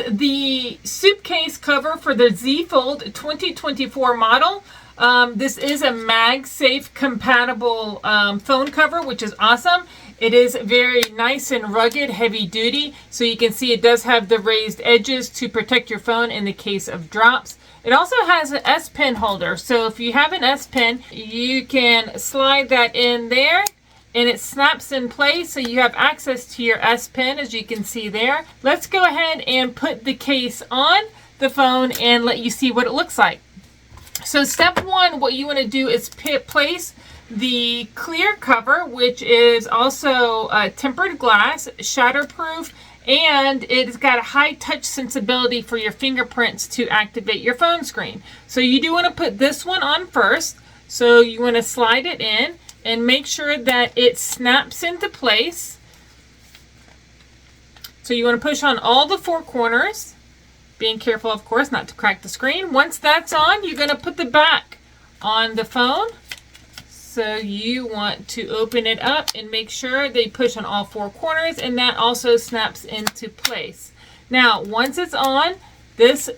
the SUPCASE cover for the Z Fold 2024 model. This is a MagSafe compatible phone cover, which is awesome. It is very nice and rugged, heavy duty. So you can see it does have the raised edges to protect your phone in the case of drops. It also has an S Pen holder. So if you have an S Pen, you can slide that in there and it snaps in place, so you have access to your S Pen, as you can see there. Let's go ahead and put the case on the phone and let you see what it looks like. So step one, what you want to do is place the clear cover, which is also tempered glass, shatterproof, and it's got a high touch sensibility for your fingerprints to activate your phone screen. So you do want to put this one on first. So you want to slide it in and make sure that it snaps into place. So you want to push on all the four corners, being careful, of course, not to crack the screen. Once that's on, you're going to put the back on the phone. So you want to open it up and make sure they push on all four corners, and that also snaps into place. Now, once it's on, this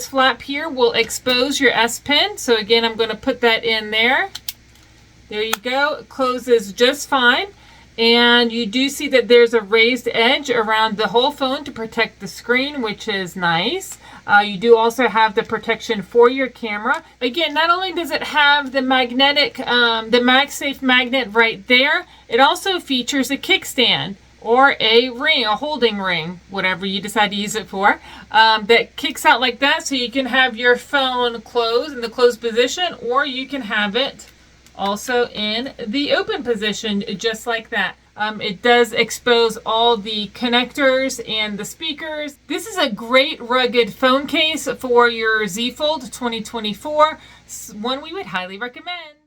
flap here will expose your S Pen. So again, I'm going to put that in there. There you go. It closes just fine. And you do see that there's a raised edge around the whole phone to protect the screen, which is nice. You do also have the protection for your camera. Again, not only does it have the magnetic, the MagSafe magnet right there, it also features a kickstand or a ring, a holding ring, whatever you decide to use it for, that kicks out like that, so you can have your phone closed in the closed position, or you can have it also in the open position, just like that. It does expose all the connectors and the speakers. This is a great rugged phone case for your Z Fold 2024, one we would highly recommend.